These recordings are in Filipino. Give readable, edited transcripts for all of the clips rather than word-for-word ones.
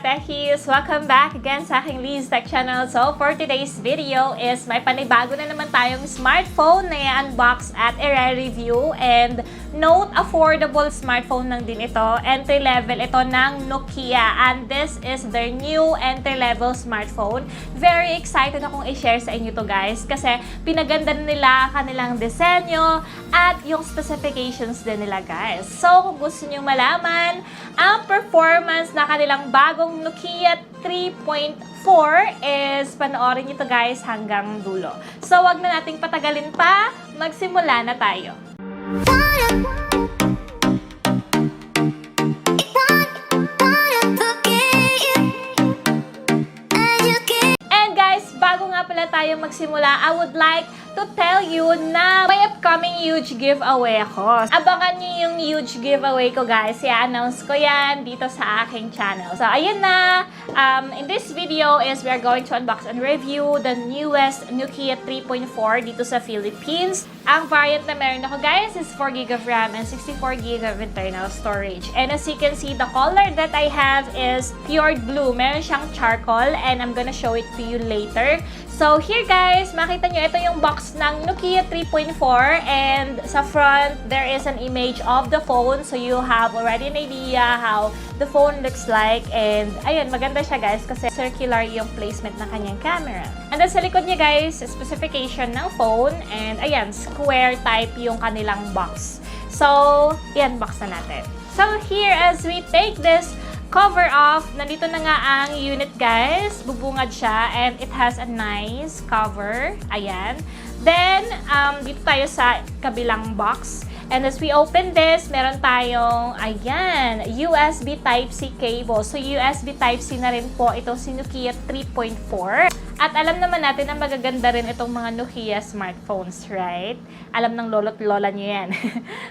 Katekis! Welcome back again sa aking Liz Tech Channel. So, for today's video is may panibago na naman tayong smartphone na i-unbox at i-review. And note, affordable smartphone lang din ito. Entry-level ito ng Nokia. And this is their new entry-level smartphone. Very excited akong i-share sa inyo to guys. Kasi pinaganda nila kanilang disenyo at yung specifications din nila guys. So, kung gusto nyo malaman ang performance na kanilang bagong Nokia 3.4 is panoorin nyo to guys hanggang dulo. So, wag na nating patagalin pa. Magsimula na tayo. And guys, bago nga pala tayo magsimula, I would like to tell you na may upcoming huge giveaway ako. Abangan niyo yung huge giveaway ko guys. I-announce ko yan dito sa aking channel. So, ayun na. In this video is we are going to unbox and review the newest Nokia 3.4 dito sa Philippines. Ang variant na meron ako guys is 4GB of RAM and 64GB of internal storage. And as you can see, the color that I have is pure blue. Meron siyang charcoal and I'm gonna show it to you later. So, here guys, makita nyo, ito yung box ng Nokia 3.4 and sa front, there is an image of the phone. So, you have already an idea how the phone looks like. And, ayun, maganda siya guys kasi circular yung placement ng kanyang camera. And then sa likod niya guys, specification ng phone. And, ayan, square type yung kanilang box. So, yan, box na natin. So, here as we take this cover off, nandito na nga ang unit guys. Bubungad siya and it has a nice cover. Ayan. Then, dito tayo sa kabilang box. And as we open this, meron tayong, ayan, USB Type-C cable. So, USB Type-C na rin po itong si Nokia 3.4. At alam naman natin na magaganda rin itong mga Nokia smartphones, right? Alam ng lolo't lola nyo yan.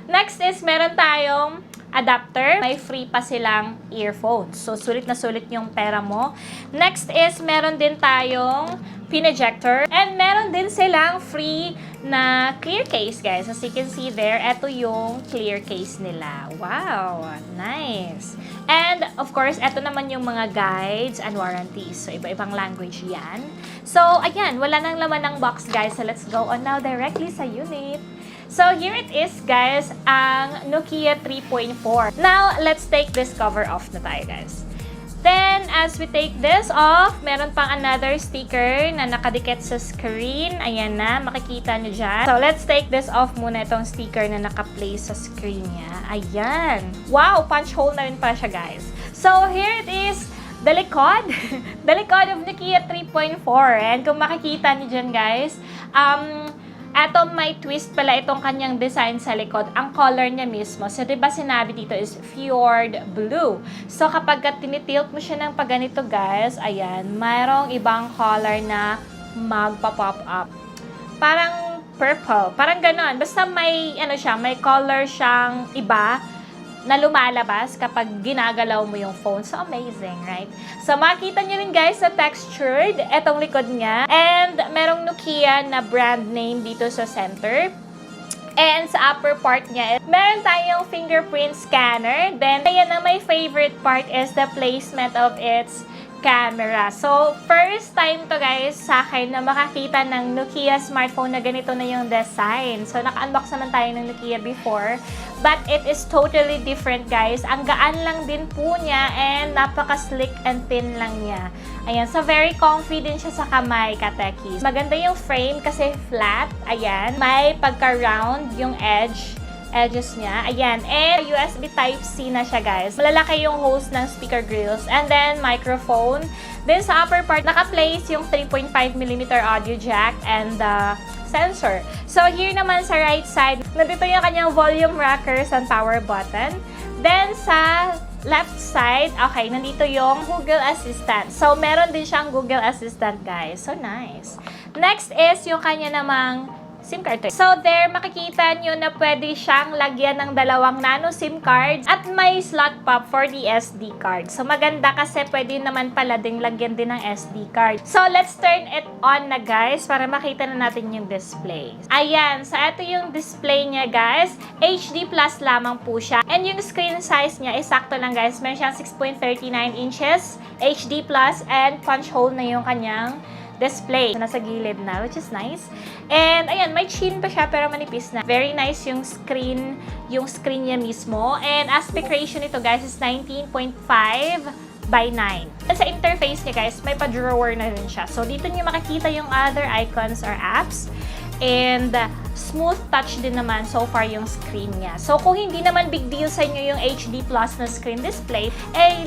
Next is, meron tayong adapter. May free pa silang earphones. So, sulit na sulit yung pera mo. Next is, meron din tayong pin ejector. And meron din silang free na clear case, guys. As you can see there, ito yung clear case nila. Wow! Nice! And, of course, ito naman yung mga guides and warranties. So, iba-ibang language yan. So, ayan, wala nang laman ng box, guys. So, let's go on now directly sa unit. So, here it is, guys, ang Nokia 3.4. Now, let's take this cover off na tayo, guys. Then, as we take this off, meron pang another sticker na nakadikit sa screen. Ayan na, makikita nyo dyan. So, let's take this off muna itong sticker na nakaplace sa screen niya. Ayan. Wow, punch hole na rin pala siya, guys. So, here it is. The likod. The likod of Nokia 3.4. And kung makikita nyo dyan, guys, eto may twist pala itong kanyang design sa likod. Ang color niya mismo. So, diba sinabi dito is fjord blue. So, kapag tinitilt mo siya ng pagganito, guys, ayan, mayroong ibang color na magpa-pop up. Parang purple. Parang ganon. Basta may, ano siya, may color siyang iba na lumalabas kapag ginagalaw mo yung phone. So, amazing, right? So, makita nyo rin guys na textured etong likod niya. And, merong Nokia na brand name dito sa center. And sa upper part niya, meron tayong fingerprint scanner. Then, ayan na my favorite part is the placement of its camera. So, first time to guys sa akin na makakita ng Nokia smartphone na ganito na yung design. So, naka-unbox naman tayo ng Nokia before. But it is totally different guys. Ang gaan lang din po niya and napaka-slick and thin lang niya. Ayan. So, very comfy din siya sa kamay, katekis. Maganda yung frame kasi flat. Ayan. May pagka-round yung edges niya. Ayan. And USB Type-C na siya, guys. Malalaki yung host ng speaker grills. And then, microphone. Then, sa upper part, naka-place yung 3.5mm audio jack and sensor. So, here naman sa right side, nandito yung kanyang volume rockers and power button. Then, sa left side, okay, nandito yung Google Assistant. So, meron din siyang Google Assistant, guys. So, nice. Next is yung kanya namang SIM card. So there, makikita nyo na pwede siyang lagyan ng 2 nano SIM cards at may slot pop for the SD card. So maganda kasi pwede naman pala ding lagyan din ng SD card. So let's turn it on na guys para makita na natin yung display. Ayan, so ito yung display niya guys. HD Plus lamang po siya. And yung screen size niya is sakto lang guys. Meron siyang 6.39 inches, HD Plus, and punch hole na yung kanyang display. Nasa gilid na, which is nice. And, ayan, may chin pa siya, pero manipis na. Very nice yung screen niya mismo. And, aspect ratio nito, guys, is 19.5:9. At sa interface niya, guys, may pa-drawer na rin siya. So, dito niyo makikita yung other icons or apps. And, smooth touch din naman so far yung screen niya. So, kung hindi naman big deal sa inyo yung HD Plus na screen display,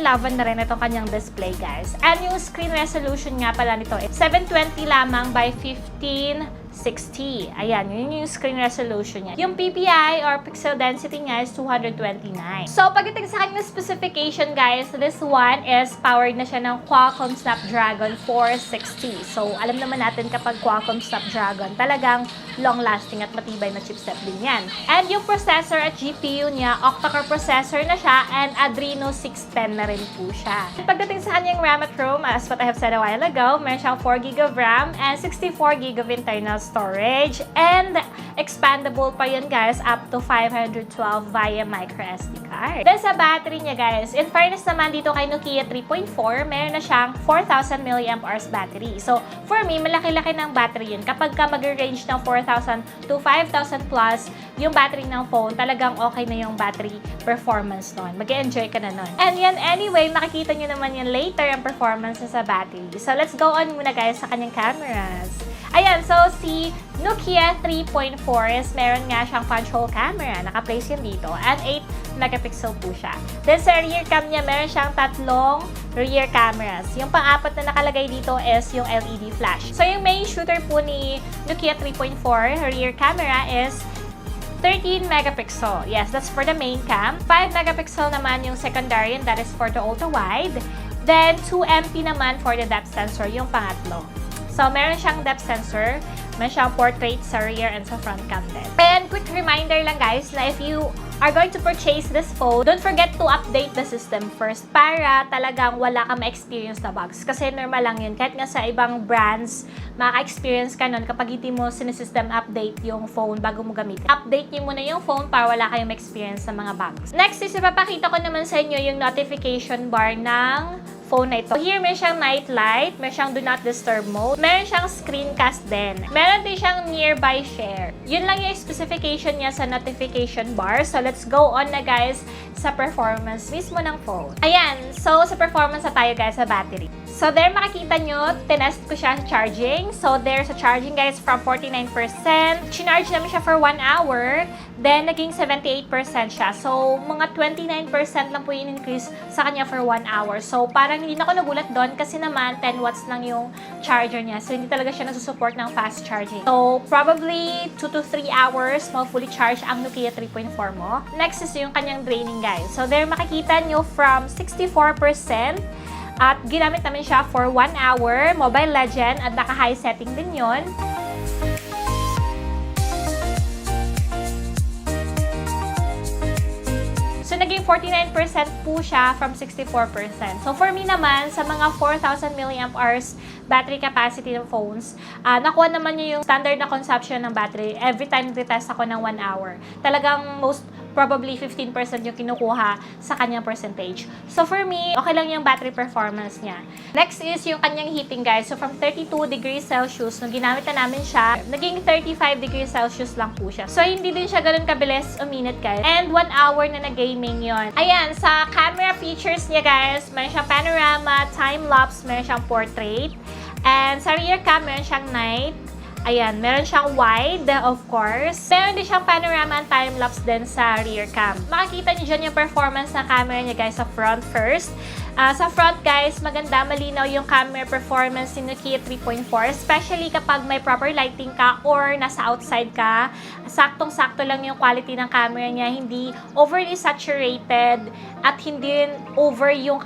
laban na rin itong kanyang display, guys. And yung screen resolution nga pala nito, 720 lamang by 1560. Ayan, yun yung screen resolution niya. Yung PPI or pixel density niya is 229. So, pagdating sa kanyang specification, guys, this one is powered na siya ng Qualcomm Snapdragon 460. So, alam naman natin kapag Qualcomm Snapdragon, talagang long-lasting at matibay na chipset din yan. And yung processor at GPU niya, octa-core processor na siya and Adreno 610 na rin po siya. Pagdating sa kanyang RAM at ROM, as what I have said a while ago, meron siyang 4GB of RAM and 64GB of internal storage and expandable pa yun guys up to 512 via microSD card. Then sa battery niya guys, in fairness naman dito kay Nokia 3.4, meron na siyang 4,000 mAh battery. So for me, malaki-laki ng battery yun. Kapag ka mag-range ng 4,000 to 5,000 plus yung battery ng phone, talagang okay na yung battery performance nun. Mag-enjoy ka na nun. And yan, anyway, makikita nyo naman yan later ang performance sa battery. So let's go on muna guys sa kanyang cameras. Ayan, so si Nokia 3.4 is meron nga siyang punch hole camera. Naka-place yan dito. And 8 megapixel po siya. Then sa rear cam niya, meron siyang 3 rear cameras. Yung pang-apat na nakalagay dito is yung LED flash. So yung main shooter po ni Nokia 3.4 rear camera is 13 megapixel. Yes, that's for the main cam. 5 megapixel naman yung secondary and that is for the ultra-wide. Then 2 MP naman for the depth sensor, yung pangatlo. So, meron siyang depth sensor, meron siyang portrait sa rear and sa front cam din. And quick reminder lang guys na if you are going to purchase this phone, don't forget to update the system first para talagang wala ka ma-experience na bugs. Kasi normal lang yun. Kahit nga sa ibang brands, maka-experience ka nun kapag hindi mo sinisystem update yung phone bago mo gamitin. Update niyo muna yung phone para wala kayong ma-experience sa mga bugs. Next is ipapakita ko naman sa inyo yung notification bar ng phone na ito. Here, meron siyang night light, meron siyang do not disturb mode, meron siyang screencast din. Meron din siyang nearby share. Yun lang yung specification niya sa notification bar. So, let's go on na guys sa performance mismo ng phone. Ayan, so sa performance na tayo guys sa battery. So, there makikita nyo, tinest ko siya sa charging. So, there sa charging guys from 49%. Chinarge namin siya for 1 hour. Then, naging 78% siya. So, mga 29% lang po yung increase sa kanya for 1 hour. So, parang hindi na ako nagulat doon kasi naman 10 watts lang yung charger niya. So, hindi talaga siya nasusupport ng fast charging. So, probably 2 to 3 hours mo fully charge ang Nokia 3.4 mo. Next is yung kanyang draining guys. So, there makikita nyo from 64%. At ginamit namin siya for 1 hour, Mobile Legend, at naka-high setting din yon. So, naging 49% po siya from 64%. So, for me naman, sa mga 4,000 mAh battery capacity ng phones, nakuha naman niyo yung standard na consumption ng battery every time retest ako ng 1 hour. Talagang most probably 15% yung kinukuha sa kanyang percentage. So, for me, okay lang yung battery performance niya. Next is yung kanyang heating, guys. So, from 32 degrees Celsius, nung ginamit na namin siya, naging 35 degrees Celsius lang po siya. So, hindi din siya ganun kabilis uminit, guys. And 1 hour na nag-gaming yon. Ayan, sa camera features niya, guys, meron siyang panorama, time-lapse, meron siyang portrait. And sa rear cam, meron siyang night. Ayan, meron siyang wide, of course. Meron din siyang panorama and time-lapse din sa rear cam. Makikita niyo dyan yung performance ng camera niya, guys, sa front first. Sa front guys, maganda, malinaw yung camera performance ni NOKIA 3.4, especially kapag may proper lighting ka or nasa outside ka. Saktong-sakto lang yung quality ng camera niya, hindi overly saturated at hindi over yung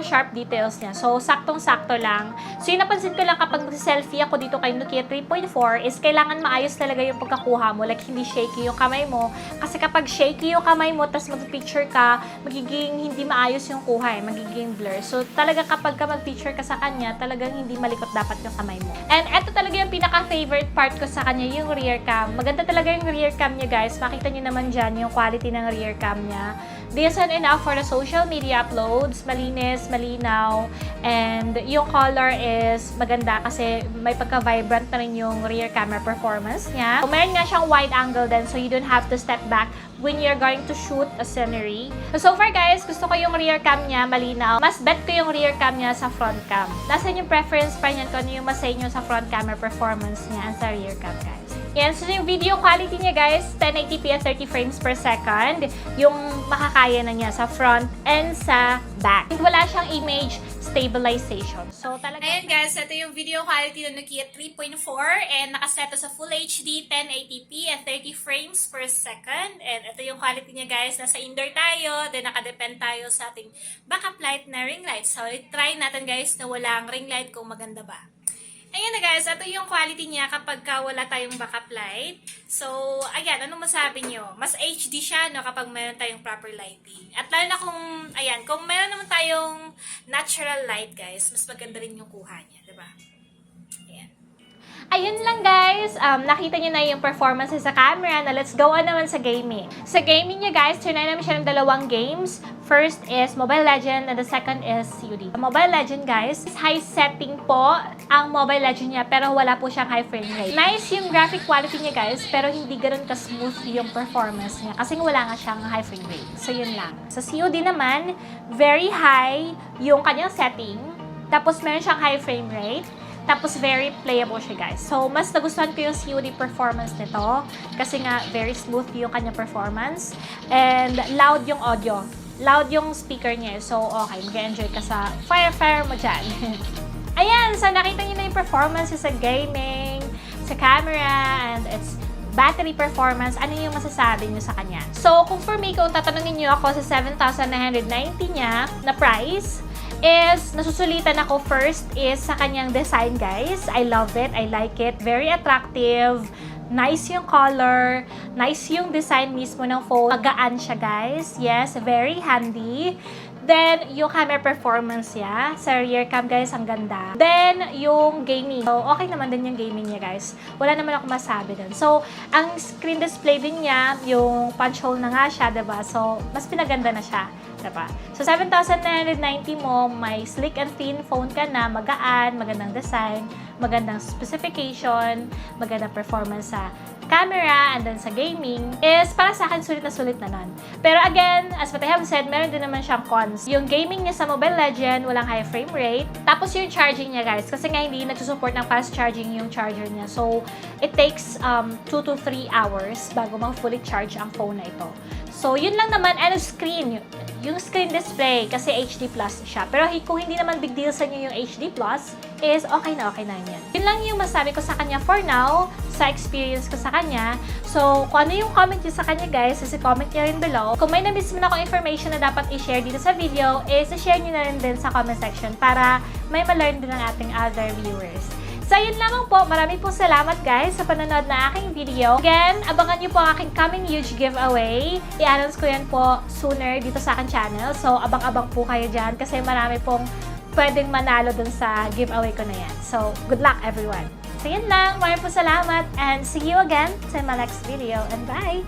sharp details niya. So, saktong-sakto lang. So, yung napansin ko lang kapag mag-selfie ako dito kay NOKIA 3.4 is kailangan maayos talaga yung pagkakuha mo, like hindi shaky yung kamay mo. Kasi kapag shaky yung kamay mo, tas mag-picture ka, magiging hindi maayos yung kuha, magiging blur. So, talaga kapag ka mag-picture ka sa kanya, talagang hindi malikot dapat yung kamay mo. And eto talaga yung pinaka-favorite part ko sa kanya, yung rear cam. Maganda talaga yung rear cam niya, guys. Makita niyo naman dyan yung quality ng rear cam niya. Decent enough for the social media uploads. Malinis, malinaw, and yung color is maganda kasi may pagka-vibrant na rin yung rear camera performance niya. So, meron nga siyang wide angle din, so you don't have to step back when you're going to shoot a scenery. So far guys, gusto ko yung rear cam niya, malinaw. Mas bet ko yung rear cam niya sa front cam. Nasaan yung preference pa niyan kung ano yung mas sa inyo sa front camera performance niya and sa rear cam, guys. Yan, so yung video quality niya guys, 1080p at 30 frames per second. Yung makakaya na niya sa front and sa back. And wala siyang image stabilization. So, talaga... Ayan guys, ito yung video quality ng NOKIA 3.4 and nakaset sa Full HD, 1080p at 30 frames per second. And ito yung quality niya guys, nasa indoor tayo, then nakadepend tayo sa ating backup light na ring light. So, try natin guys na walang ring light kung maganda ba. Ayan na guys, ito yung quality niya kapag wala tayong backup light. So, ayan, ano masabi nyo? Mas HD siya no, kapag meron tayong proper lighting. At lalo na kung, ayan, kung meron naman tayong natural light guys, mas maganda rin yung kuha niya, diba? Ayan. Ayun lang guys, nakita nyo na yung performance sa camera na let's go on naman sa gaming. Sa gaming niya guys, trinay namin siya ng dalawang games. First is Mobile Legend and the second is COD. Mobile Legend guys, high setting po ang Mobile Legend niya pero wala po siyang high frame rate. Nice yung graphic quality niya guys pero hindi ganoon ka-smooth yung performance niya kasi wala nga siyang high frame rate. So yun lang. Sa COD naman, very high yung kanyang setting. Tapos meron siyang high frame rate. Tapos, very playable siya, guys. So, mas nagustuhan ko yung COD performance nito. Kasi nga, very smooth yung kanyang performance. And, loud yung audio. Loud yung speaker niya. So, okay. Mag-enjoy ka sa fire mo dyan. Ayan. So, nakita niyo na yung performance sa gaming, sa camera, and its battery performance. Ano yung masasabi niyo sa kanya? So, kung for me, kung tatanungin niyo ako sa 7,990 niya na price, is nasusulitan ako first is sa kanyang design guys. I love it. I like it. Very attractive. Nice yung color. Nice yung design mismo ng phone. Magaan siya guys. Yes, very handy. Then, yung camera performance niya. Sa rear cam, guys, ang ganda. Then, yung gaming. So, okay naman din yung gaming niya, guys. Wala naman ako masabi dun. So, ang screen display din niya, yung punch hole na nga siya, diba? So, mas pinaganda na siya, diba? So, 7,990 mo, may slick and thin phone ka na, magaan, magandang design, magandang specification, magandang performance sa camera, and then sa gaming, is para sa akin sulit na nun. Pero again, as what I have said, meron din naman siyang cons. Yung gaming niya sa Mobile Legend, walang high frame rate. Tapos yung charging niya guys, kasi nga hindi nagsusupport ng fast charging yung charger niya. So, it takes 2 to 3 hours bago fully charge ang phone na ito. So, yun lang naman, and screen, yung screen display, kasi HD Plus siya. Pero kung hindi naman big deal sa inyo yung HD Plus, is okay na yan. Yun lang yung masabi ko sa kanya for now, sa experience ko sa kanya. So, kung ano yung comment nyo sa kanya guys, is comment nyo rin below. Kung may na-miss mo na akong information na dapat i-share dito sa video, is i-share nyo na rin din sa comment section para may ma-learn din ng ating other viewers. So, yun lamang po. Maraming pong salamat guys sa panonood na aking video. Again, abangan nyo po ang aking coming huge giveaway. I-announce ko yan po sooner dito sa aking channel. So, abang-abang po kayo dyan kasi marami pong pwedeng manalo dun sa giveaway ko na yan. So, good luck everyone. So, yun lang. Maraming po salamat and see you again sa my next video. And bye!